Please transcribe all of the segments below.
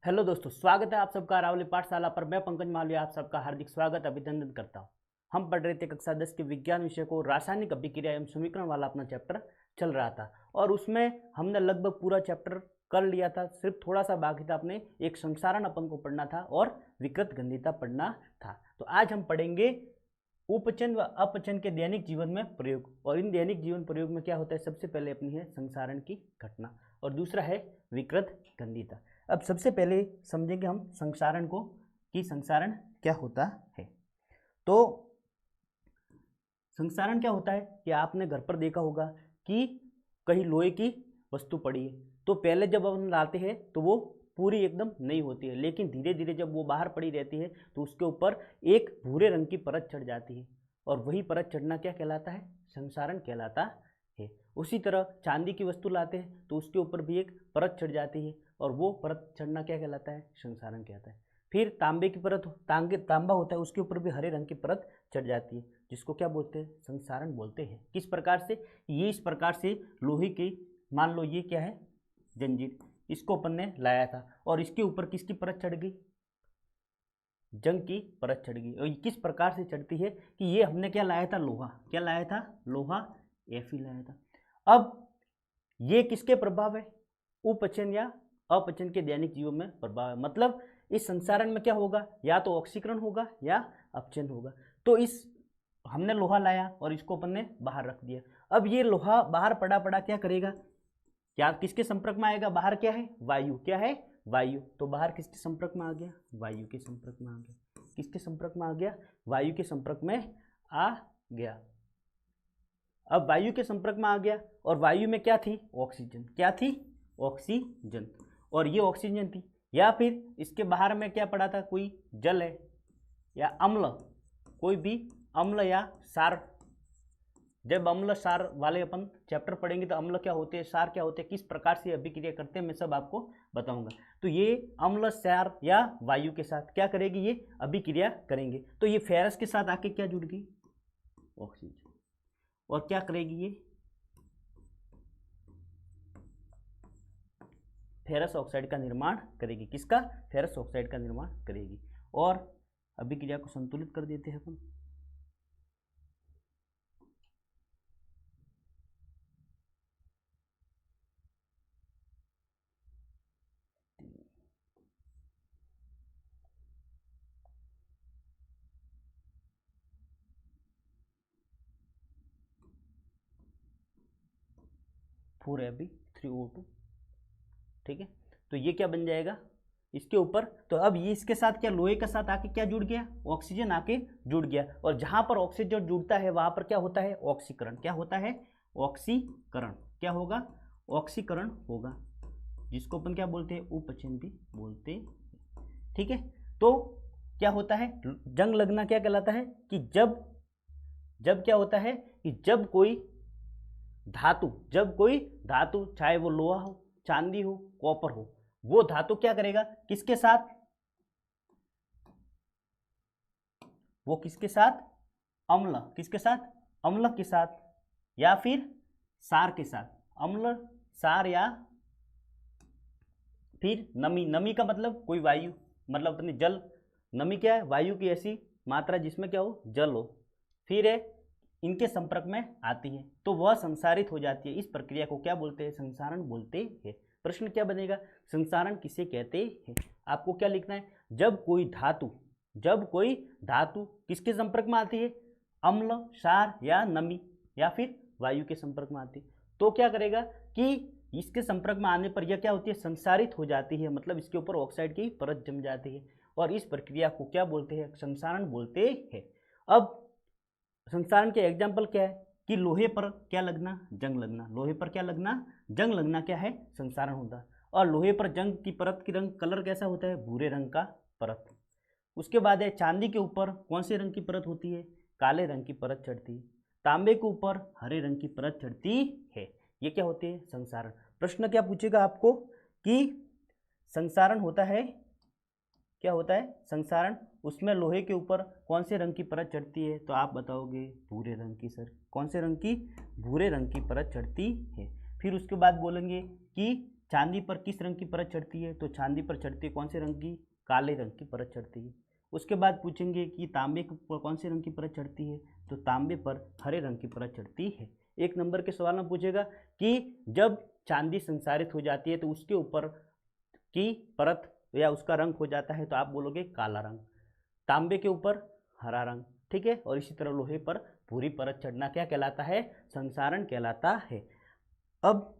Hello दोस्तों, स्वागत है आप सबका अरावली पाठशाला पर। मैं पंकज मालवीय आप सबका हार्दिक स्वागत अभिनंदन करता हूं। हम पढ़ रहे थे कक्षा 10 के विज्ञान विषय को, रासायनिक अभिक्रिया एवं समीकरण वाला अपना चैप्टर चल रहा था और उसमें हमने लगभग पूरा चैप्टर कर लिया था। सिर्फ थोड़ा सा बाकी था, अपने एक संसारण अपन को पढ़ना था और विकृत गंधिता पढ़ना था। तो आज हम पढ़ेंगे उपचन व अपचन के दैनिक जीवन में प्रयोग। और इन दैनिक जीवन प्रयोग में क्या होता है, सबसे पहले अपनी है संसारण की घटना और दूसरा है विकृत गंधिता। अब सबसे पहले समझेंगे हम संसारण को कि संसारण क्या होता है। तो संसारण क्या होता है कि आपने घर पर देखा होगा कि कहीं लोहे की वस्तु पड़ी है, तो पहले जब हम लाते हैं तो वो पूरी एकदम नहीं होती है, लेकिन धीरे धीरे जब वो बाहर पड़ी रहती है तो उसके ऊपर एक भूरे रंग की परत चढ़ जाती है और वही परत चढ़ना क्या कहलाता है, संसारण कहलाता है। उसी तरह चांदी की वस्तु लाते हैं तो उसके ऊपर भी एक परत चढ़ जाती है और वो परत चढ़ना क्या कहलाता है, संसारण कहलाता है। फिर तांबे की परत, तांबा होता है, उसके ऊपर भी हरे रंग की परत चढ़ जाती है, जिसको क्या बोलते हैं, संसारण बोलते हैं। किस प्रकार से, ये इस प्रकार से लोहे की, मान लो ये क्या है, जंजीर, इसको अपन ने लाया था और इसके ऊपर किसकी परत चढ़ गई, जंग की परत चढ़ गई। और किस प्रकार से चढ़ती है कि ये हमने क्या लाया था, लोहा, क्या लाया था, लोहा Fe लाया था। अब ये किसके प्रभाव है, उपचन या अपचन के दैनिक जीवन में प्रभाव है। मतलब इस संसारण में क्या होगा, या तो ऑक्सीकरण होगा या अपचन होगा। तो इस हमने लोहा लाया और इसको अपन ने बाहर रख दिया। अब ये लोहा बाहर पड़ा पड़ा क्या करेगा, क्या किसके संपर्क में आएगा, बाहर क्या है, वायु, क्या है, वायु। तो बाहर किसके संपर्क में आ गया, वायु के संपर्क में आ गया। किसके संपर्क में आ गया, वायु के संपर्क में आ गया। अब वायु के संपर्क में आ गया और वायु में क्या थी, ऑक्सीजन, क्या थी, ऑक्सीजन, और ये ऑक्सीजन थी। या फिर इसके बाहर में क्या पड़ा था, कोई जल है या अम्ल, कोई भी अम्ल या सार। जब अम्ल सार वाले अपन चैप्टर पढ़ेंगे तो अम्ल क्या होते हैं, सार क्या होते हैं, किस प्रकार से अभिक्रिया करते हैं, मैं सब आपको बताऊंगा। तो ये अम्ल सार या वायु के साथ क्या करेगी, ये अभिक्रिया करेंगे। तो ये फेरस के साथ आके क्या जुड़ गई, ऑक्सीजन, और क्या करेगी, ये फेरस ऑक्साइड का निर्माण करेगी। किसका, फेरस ऑक्साइड का निर्माण करेगी और अभिक्रिया को संतुलित कर देते हैं अपन। फोर Fe3O2, ठीक है। तो ये क्या बन जाएगा इसके ऊपर। तो अब ये इसके साथ क्या, लोहे के साथ आके क्या जुड़ गया, ऑक्सीजन आके जुड़ गया। और जहां पर ऑक्सीजन जुड़ता है वहां पर क्या होता है, ऑक्सीकरण। क्या होता है, ऑक्सीकरण। क्या होगा, ऑक्सीकरण होगा, जिसको अपन क्या बोलते हैं, उपचन भी बोलते हैं, ठीक है। तो क्या होता है, जंग लगना क्या कहलाता है कि जब जब क्या होता है कि जब कोई धातु चाहे वो लोहा हो, चांदी हो, कॉपर हो, वो धातु क्या करेगा, किसके साथ, वो किसके साथ, अम्ल, किसके साथ, अम्ल के साथ या फिर सार के साथ, अम्ल, सार या फिर नमी। नमी का मतलब कोई वायु, मतलब अपने जल, नमी क्या है, वायु की ऐसी मात्रा जिसमें क्या हो, जल हो, फिर है इनके संपर्क में आती है तो वह संसारित हो जाती है। इस प्रक्रिया को क्या बोलते हैं, संसारण बोलते हैं। प्रश्न क्या बनेगा, संसारण किसे कहते हैं। आपको क्या लिखना है, जब कोई धातु किसके संपर्क में आती है, अम्ल, क्षार या नमी या फिर वायु के संपर्क में आती है, तो क्या करेगा कि इसके संपर्क में आने पर यह क्या होती है, संसारित हो जाती है। मतलब इसके ऊपर ऑक्साइड की परत जम जाती है और इस प्रक्रिया को क्या बोलते हैं, संसारण बोलते हैं। अब संसारण के एग्जाम्पल क्या है कि लोहे पर क्या लगना, जंग लगना। लोहे पर क्या लगना, जंग लगना क्या है, संसारण होता है। और लोहे पर जंग की परत की रंग, कलर कैसा होता है, भूरे रंग का परत। उसके बाद है चांदी के ऊपर कौन से रंग की परत होती है, काले रंग की परत चढ़ती है। तांबे के ऊपर हरे रंग की परत चढ़ती है। ये क्या होते हैं, संसारण। प्रश्न क्या पूछेगा आपको कि संसारण होता है, क्या होता है संसारण, उसमें लोहे के ऊपर कौन से रंग की परत चढ़ती है, तो आप बताओगे भूरे रंग की। सर कौन से रंग की, भूरे रंग की परत चढ़ती है। फिर उसके बाद बोलेंगे कि चांदी पर किस रंग की परत चढ़ती है? तो चांदी पर चढ़ती है कौन से रंग की? काले रंग की परत चढ़ती है। उसके बाद पूछेंगे कि तांबे पर कौन से रंग की परत चढ़ती है? तो तांबे पर हरे रंग की परत चढ़ती है। एक नंबर के सवाल में पूछेगा कि जब चांदी संसारित हो जाती है तो उसके ऊपर की परत या उसका रंग हो जाता है, तो आप बोलोगे काला रंग। तांबे के ऊपर हरा रंग, ठीक है। और इसी तरह लोहे पर पूरी परत चढ़ना क्या कहलाता है? संसारण कहलाता है। अब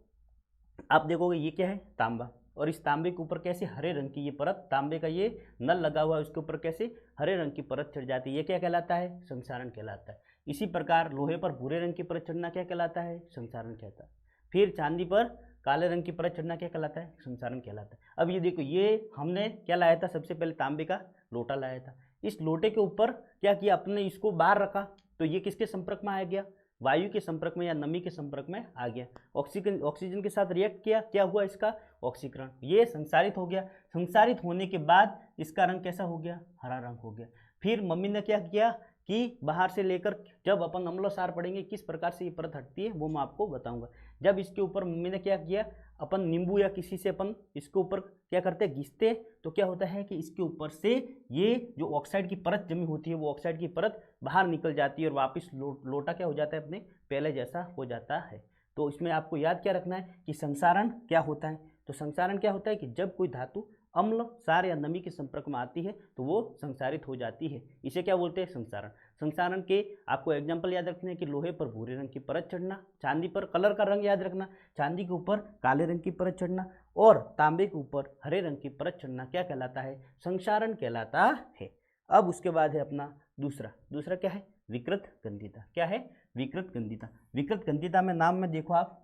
आप देखोगे ये क्या है? तांबा, और इस तांबे के ऊपर कैसे हरे रंग की ये परत, तांबे का ये नल लगा हुआ है उसके ऊपर कैसे हरे रंग की परत चढ़ जाती है, ये क्या कहलाता है? संसारण कहलाता है। इसी प्रकार लोहे पर भूरे रंग की परत चढ़ना क्या कहलाता है? संसारण कहता है। फिर चांदी पर काले रंग की परत चढ़ना क्या कहलाता है? संसारण कहलाता है। अब ये देखो, ये हमने क्या लाया था? सबसे पहले तांबे का लोटा लाया था। इस लोटे के ऊपर क्या किया? अपने इसको बाहर रखा, तो ये किसके संपर्क में आ गया? वायु के संपर्क में या नमी के संपर्क में आ गया। ऑक्सीजन के साथ रिएक्ट किया, क्या हुआ? इसका ऑक्सीकरण, ये संसारित हो गया। संसारित होने के बाद इसका रंग कैसा हो गया? हरा रंग हो गया। फिर मम्मी ने क्या किया कि बाहर से लेकर जब अपन अम्लोसार पढ़ेंगे किस प्रकार से ये परत हटती है वो मैं आपको बताऊंगा। जब इसके ऊपर मम्मी ने क्या किया, अपन नींबू या किसी से अपन इसके ऊपर क्या करते हैं? घिसते, तो क्या होता है कि इसके ऊपर से ये जो ऑक्साइड की परत जमी होती है वो ऑक्साइड की परत बाहर निकल जाती है और वापस लोटा क्या हो जाता है? अपने पहले जैसा हो जाता है। तो इसमें आपको याद क्या रखना है कि संसारण क्या होता है? तो संसारण क्या होता है कि जब कोई धातु अम्ल, सार या नमी के संपर्क में आती है तो वो संसारित हो जाती है, इसे क्या बोलते हैं? संसारण। संसारण के आपको एग्जाम्पल याद रखने हैं कि लोहे पर भूरे रंग की परत चढ़ना, चांदी पर कलर का रंग याद रखना, चांदी के ऊपर काले रंग की परत चढ़ना, और तांबे के ऊपर हरे रंग की परत चढ़ना क्या कहलाता है? संसारण कहलाता है। अब उसके बाद है अपना दूसरा क्या है? विकृत गंधिता। क्या है? विकृत गंधिता। विकृत गंधिता में नाम में देखो आप,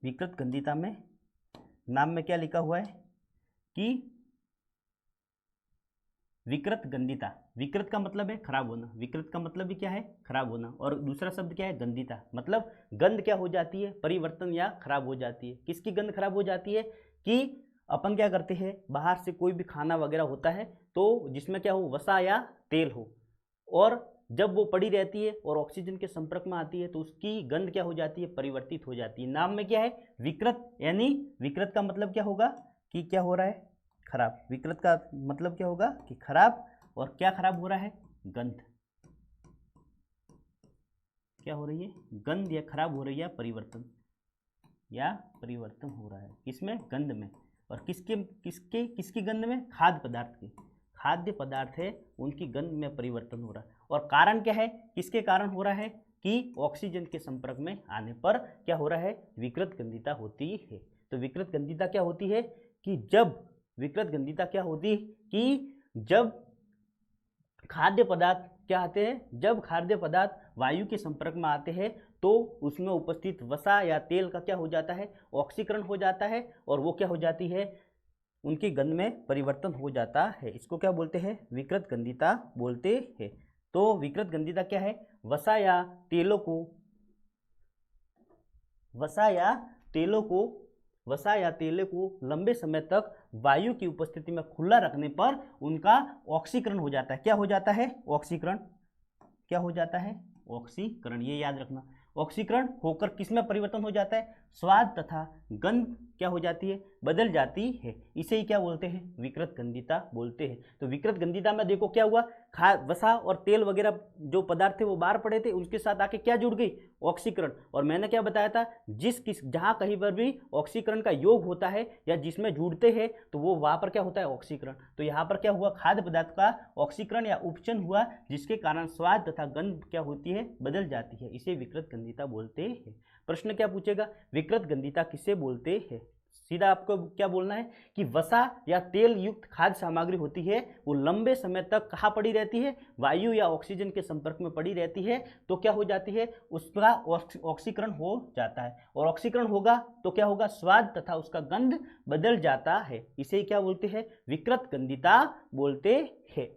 विकृत गंधिता में नाम में क्या लिखा हुआ है कि विकृत गंधिता। विकृत का मतलब है खराब होना, विकृत का मतलब भी क्या है? खराब होना। और दूसरा शब्द क्या है? गंधिता, मतलब गंध क्या हो जाती है? परिवर्तन या खराब हो जाती है। किसकी गंध खराब हो जाती है? कि अपन क्या करते हैं, बाहर से कोई भी खाना वगैरह होता है तो जिसमें क्या हो? वसा या तेल हो, और जब वो पड़ी रहती है और ऑक्सीजन के संपर्क में आती है तो उसकी गंध क्या हो जाती है? परिवर्तित हो जाती है। नाम में क्या है? विकृत। यानी विकृत का मतलब क्या होगा कि क्या हो रहा है? खराब। विकृत का मतलब क्या होगा कि खराब। और क्या खराब हो रहा है? गंध। क्या हो रही है? गंध या खराब हो रही है, परिवर्तन हो रहा है। किसमें? गंध में। और किसकी गंध में? खाद्य पदार्थ की। खाद्य पदार्थ है उनकी गंध में परिवर्तन हो रहा है। और कारण क्या है? किसके कारण हो रहा है? कि ऑक्सीजन के संपर्क में आने पर क्या हो रहा है? विकृत गंधिता होती है। तो विकृत गंधिता क्या होती है कि जब विकृत गंधिता क्या होती कि जब खाद्य पदार्थ क्या आते हैं? जब खाद्य पदार्थ वायु के संपर्क में आते हैं तो उसमें उपस्थित वसा या तेल का क्या हो जाता है? ऑक्सीकरण हो जाता है, और वो क्या हो जाती है? उनकी गंध में परिवर्तन हो जाता है। इसको क्या बोलते हैं? विकृत गंधिता बोलते हैं। तो विकृत गंधिता क्या है? वसा या तेलों को लंबे समय तक वायु की उपस्थिति में खुला रखने पर उनका ऑक्सीकरण हो जाता है। क्या हो जाता है? ऑक्सीकरण। क्या हो जाता है? ऑक्सीकरण। ये याद रखना। ऑक्सीकरण होकर किसमें परिवर्तन हो जाता है? स्वाद तथा गंध क्या हो जाती है? बदल जाती है। इसे ही क्या बोलते हैं? विकृत गंधिता बोलते हैं। तो विकृत गंधिता में देखो क्या हुआ, वसा और तेल वगैरह जो पदार्थ थे वो बाहर पड़े थे, उनके साथ आके क्या जुड़ गई? ऑक्सीकरण। और मैंने क्या बताया था, जहां कहीं पर भी ऑक्सीकरण का योग होता है या जिसमें जुड़ते हैं तो वो वहां पर क्या होता है? ऑक्सीकरण। तो यहाँ पर क्या हुआ? खाद्य पदार्थ का ऑक्सीकरण या उपचन हुआ, जिसके कारण स्वाद तथा गंध क्या होती है? बदल जाती है। इसे विकृत गंधिता बोलते हैं। प्रश्न क्या पूछेगा? विकृत गंधिता किसे बोलते हैं? सीधा आपको क्या बोलना है कि वसा या तेल युक्त खाद्य सामग्री होती है, वो लंबे समय तक कहाँ पड़ी रहती है? वायु या ऑक्सीजन के संपर्क में पड़ी रहती है, तो क्या हो जाती है? उसका ऑक्सीकरण हो जाता है, और ऑक्सीकरण होगा तो क्या होगा? स्वाद तथा उसका गंध बदल जाता है। इसे क्या बोलते हैं? विकृत गंधिता बोलते हैं।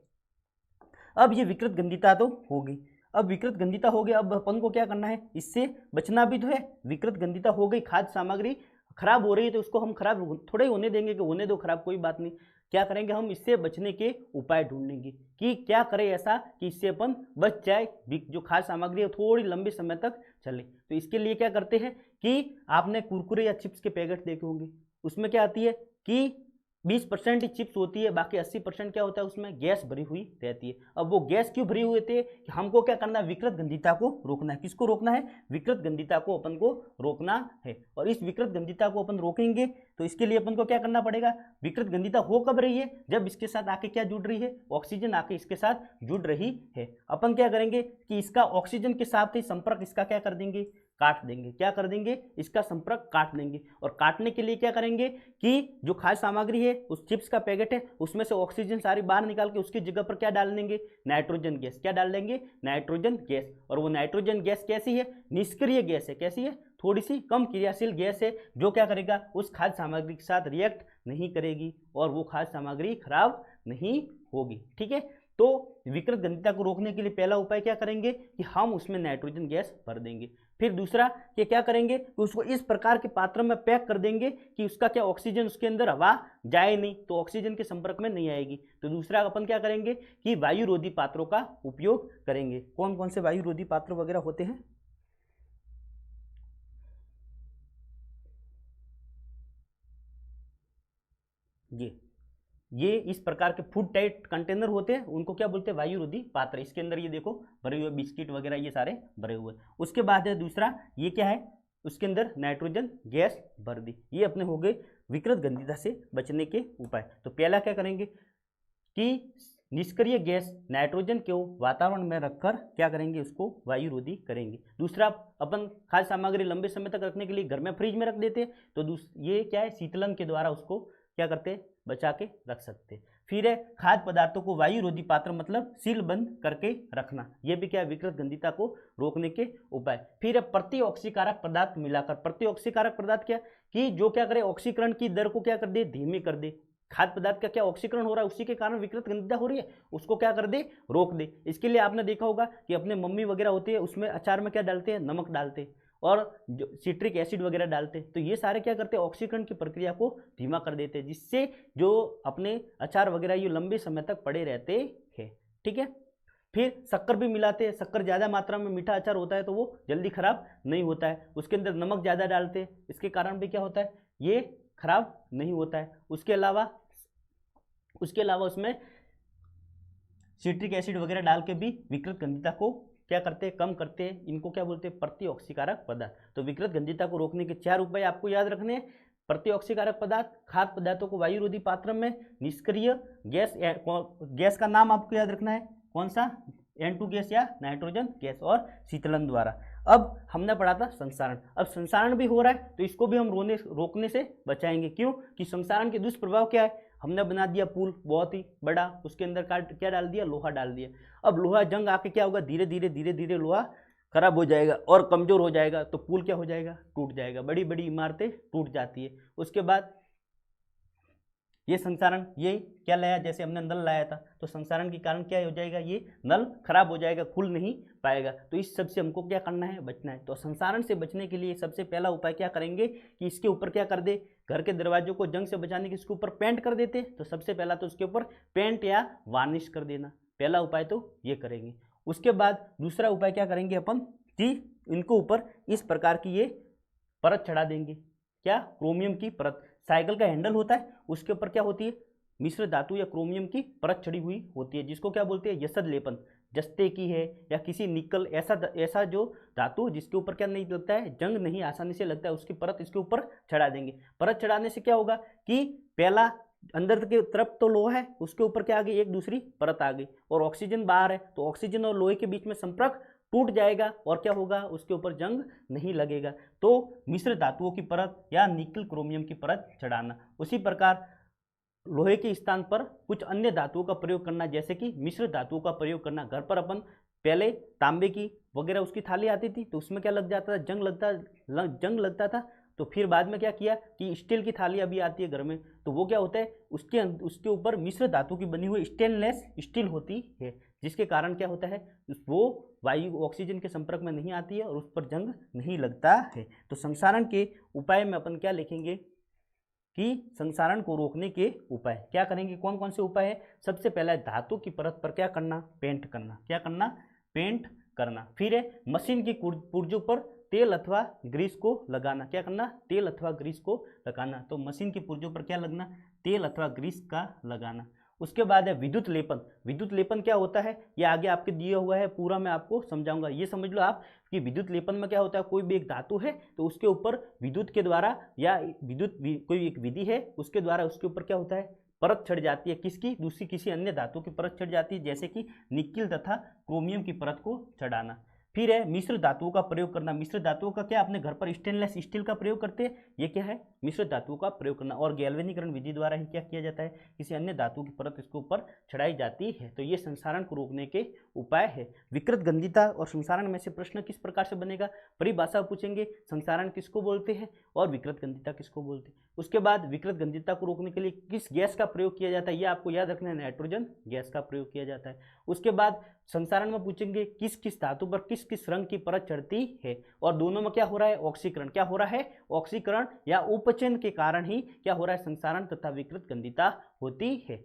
अब ये विकृत गंधिता तो हो गई। अब विकृत गंधिता हो गया, अब अपन को क्या करना है? इससे बचना भी तो है। विकृत गंधिता हो गई, खाद्य सामग्री खराब हो रही है तो उसको हम खराब थोड़े होने देंगे कि होने दो खराब, कोई बात नहीं। क्या करेंगे? हम इससे बचने के उपाय ढूंढेंगे कि क्या करें ऐसा कि इससे अपन बच जाए, जो खाद्य सामग्री है थोड़ी लंबे समय तक चले। तो इसके लिए क्या करते हैं कि आपने कुरकुरे या चिप्स के पैकेट देखे होंगे, उसमें क्या आती है कि 20% ही चिप्स होती है, बाकी 80% क्या होता है उसमें गैस भरी हुई रहती है। अब वो गैस क्यों भरी हुई होती है कि हमको क्या करना है, विकृत गंधिता को रोकना है। किसको रोकना है, विकृत गंधिता को अपन को रोकना है। और इस विकृत गंधिता को अपन रोकेंगे तो इसके लिए अपन को क्या करना पड़ेगा, विकृत गंधिता हो कब रही है, जब इसके साथ आके क्या जुड़ रही है, ऑक्सीजन आके इसके साथ जुड़ रही है। अपन क्या करेंगे कि इसका ऑक्सीजन के साथ ही संपर्क इसका क्या कर देंगे, काट देंगे। क्या कर देंगे, इसका संपर्क काट देंगे। और काटने के लिए क्या करेंगे कि जो खाद्य सामग्री है, उस चिप्स का पैकेट है, उसमें से ऑक्सीजन सारी बाहर निकाल के उसकी जगह पर क्या डाल देंगे, नाइट्रोजन गैस। क्या डाल देंगे, नाइट्रोजन गैस। और वो नाइट्रोजन गैस कैसी है, निष्क्रिय गैस है। कैसी है, थोड़ी सी कम क्रियाशील गैस है, जो क्या करेगा, उस खाद्य सामग्री के साथ रिएक्ट नहीं करेगी और वो खाद्य सामग्री खराब नहीं होगी। ठीक है, तो विकृत गंधिता को रोकने के लिए पहला उपाय क्या करेंगे कि हम उसमें नाइट्रोजन गैस भर देंगे। फिर दूसरा कि क्या करेंगे कि उसको इस प्रकार के पात्र में पैक कर देंगे कि उसका क्या ऑक्सीजन उसके अंदर हवा जाए नहीं, तो ऑक्सीजन के संपर्क में नहीं आएगी। तो दूसरा अपन क्या करेंगे कि वायुरोधी पात्रों का उपयोग करेंगे। कौन कौन से वायुरोधी पात्र वगैरह होते हैं, ये इस प्रकार के फूड टाइट कंटेनर होते हैं, उनको क्या बोलते हैं, वायुरोधी पात्र। इसके अंदर ये देखो भरे हुए बिस्किट वगैरह ये सारे भरे हुए। उसके बाद है दूसरा, ये क्या है, उसके अंदर नाइट्रोजन गैस भर दी। ये अपने हो गए विकृत गंधिता से बचने के उपाय। तो पहला क्या करेंगे कि निष्क्रिय गैस नाइट्रोजन को वातावरण में रखकर क्या करेंगे, उसको वायुरोधी करेंगे। दूसरा, अपन खाद्य सामग्री लंबे समय तक रखने के लिए घर में फ्रिज में रख देते हैं, तो ये क्या है, शीतलन के द्वारा उसको क्या करते हैं, बचा के रख सकते हैं। फिर है खाद्य पदार्थों को वायुरोधी पात्र मतलब सील बंद करके रखना, यह भी क्या है, विकृत गंधिता को रोकने के उपाय। फिर है प्रतिऑक्सीकारक पदार्थ मिलाकर। प्रतिऑक्सीकारक पदार्थ क्या कि जो क्या करे, ऑक्सीकरण की दर को क्या कर दे, धीमी कर दे। खाद्य पदार्थ का क्या ऑक्सीकरण हो रहा है, उसी के कारण विकृत गंधिता हो रही है, उसको क्या कर दे, रोक दे। इसके लिए आपने देखा होगा कि अपने मम्मी वगैरह होती है, उसमें अचार में क्या डालते हैं, नमक डालते हैं और जो सिट्रिक एसिड वगैरह डालते हैं। तो ये सारे क्या करते हैं, ऑक्सीकरण की प्रक्रिया को धीमा कर देते हैं, जिससे जो अपने अचार वगैरह ये लंबे समय तक पड़े रहते हैं। ठीक है, फिर शक्कर भी मिलाते हैं। शक्कर ज़्यादा मात्रा में मीठा अचार होता है तो वो जल्दी खराब नहीं होता है। उसके अंदर नमक ज़्यादा डालते हैं, इसके कारण भी क्या होता है, ये खराब नहीं होता है। उसके अलावा उसमें सिट्रिक एसिड वगैरह डाल के भी विकृत गंधिता को क्या करते हैं, कम करते हैं। इनको क्या बोलते हैं, प्रतिऑक्सीकारक पदार्थ। तो विकृत गंधिता को रोकने के 4 उपाय आपको याद रखने हैं। प्रतिऑक्सीकारक पदार्थ, खाद्य पदार्थों को वायुरोधी पात्र में, निष्क्रिय गैस का नाम आपको याद रखना है, कौन सा, N2 गैस या नाइट्रोजन गैस, और शीतलन द्वारा। अब हमने पढ़ा था संसारण। अब संसारण भी हो रहा है तो इसको भी हम रोकने से बचाएंगे। क्यों कि संसारण के दुष्प्रभाव क्या है, हमने बना दिया पुल बहुत ही बड़ा, उसके अंदर क्या डाल दिया, लोहा डाल दिया। अब लोहा जंग आके क्या होगा, धीरे धीरे लोहा खराब हो जाएगा और कमजोर हो जाएगा, तो पुल क्या हो जाएगा, टूट जाएगा। बड़ी बड़ी इमारतें टूट जाती है। उसके बाद ये संसारण, ये क्या लाया, जैसे हमने नल लाया था, तो संसारण के कारण क्या हो जाएगा, ये नल खराब हो जाएगा, खुल नहीं पाएगा। तो इस सब से हमको क्या करना है, बचना है। तो संसारण से बचने के लिए सबसे पहला उपाय क्या करेंगे कि इसके ऊपर क्या कर दे, घर के दरवाजों को जंग से बचाने के इसके ऊपर पेंट कर देते। तो सबसे पहला तो उसके ऊपर पेंट या वार्निश कर देना, पहला उपाय तो ये करेंगे। उसके बाद दूसरा उपाय क्या करेंगे अपन कि इनको ऊपर इस प्रकार की ये परत चढ़ा देंगे। क्या, क्रोमियम की परत। साइकिल का हैंडल होता है, उसके ऊपर क्या होती है, मिश्र धातु या क्रोमियम की परत चढ़ी हुई होती है, जिसको क्या बोलते हैं, यशद लेपन। जस्ते की है या किसी निकल ऐसा जो धातु जिसके ऊपर क्या नहीं लगता है, जंग नहीं आसानी से लगता है, उसकी परत इसके ऊपर चढ़ा देंगे। परत चढ़ाने से क्या होगा कि पहला अंदर की तरफ तो लोहा है, उसके ऊपर क्या आ गई, एक दूसरी परत आ गई, और ऑक्सीजन बाहर है, तो ऑक्सीजन और लोहे के बीच में संपर्क टूट जाएगा और क्या होगा, उसके ऊपर जंग नहीं लगेगा। तो मिश्र धातुओं की परत या निकल क्रोमियम की परत चढ़ाना। उसी प्रकार लोहे के स्थान पर कुछ अन्य धातुओं का प्रयोग करना, जैसे कि मिश्र धातुओं का प्रयोग करना। घर पर अपन पहले तांबे की वगैरह उसकी थाली आती थी, तो उसमें क्या लग जाता था, जंग लगता था। तो फिर बाद में क्या किया कि स्टील की थाली अभी आती है घर में, तो वो क्या होता है, उसके ऊपर मिश्र धातु की बनी हुई स्टेनलेस स्टील होती है, जिसके कारण क्या होता है, वो वायु ऑक्सीजन के संपर्क में नहीं आती है और उस पर जंग नहीं लगता है। तो संसारण के उपाय में अपन क्या लिखेंगे कि संसारण को रोकने के उपाय क्या करेंगे, कौन कौन से उपाय है। सबसे पहला धातु की परत पर क्या करना, पेंट करना। क्या करना, पेंट करना। फिर है मशीन की पुर्जों पर तेल अथवा ग्रीस को लगाना। क्या करना? तेल अथवा ग्रीस को लगाना। तो मशीन के पुर्जों पर क्या लगना? तेल अथवा ग्रीस का लगाना। उसके बाद है विद्युत लेपन। विद्युत लेपन क्या होता है ये आगे आपके दिया हुआ है, पूरा मैं आपको समझाऊंगा। ये समझ लो आप कि विद्युत लेपन में क्या होता है, कोई भी एक धातु है तो उसके ऊपर विद्युत के द्वारा या कोई एक विधि है उसके द्वारा उसके ऊपर क्या होता है, परत चढ़ जाती है। किसकी? दूसरी किसी अन्य धातु की परत चढ़ जाती है, जैसे कि निकिल तथा क्रोमियम की परत को चढ़ाना। फिर है मिश्र धातुओं का प्रयोग करना। मिश्र धातुओं का क्या अपने घर पर स्टेनलेस स्टील का प्रयोग करते हैं, ये क्या है? मिश्र धातुओं का प्रयोग करना। और गैल्वेनीकरण विधि द्वारा ही क्या किया जाता है, किसी अन्य धातु की परत इसके ऊपर चढ़ाई जाती है। तो ये संसारण को रोकने के उपाय है। विकृत गंधिता और संसारण में से प्रश्न किस प्रकार से बनेगा? परिभाषा पूछेंगे, संसारण किसको बोलते हैं और विकृत गंधिता किसको बोलते हैं। उसके बाद विकृत गंधिता को रोकने के लिए किस गैस का प्रयोग किया जाता है, ये आपको याद रखना है, नाइट्रोजन गैस का प्रयोग किया जाता है। उसके बाद संसारण में पूछेंगे किस किस धातु पर किस किस रंग की परत चढ़ती है, और दोनों में क्या हो रहा है? ऑक्सीकरण। क्या हो रहा है? ऑक्सीकरण या उपचयन के कारण ही क्या हो रहा है? संसारण तथा विकृत गंधिता होती है।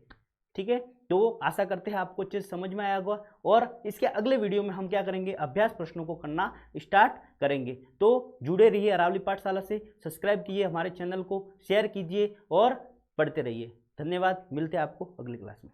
ठीक है, तो आशा करते हैं आपको चीज समझ में आया होगा। और इसके अगले वीडियो में हम क्या करेंगे, अभ्यास प्रश्नों को करना स्टार्ट करेंगे। तो जुड़े रहिए अरावली पाठशाला से, सब्सक्राइब कीजिए हमारे चैनल को, शेयर कीजिए और पढ़ते रहिए। धन्यवाद, मिलते हैं आपको अगली क्लास में।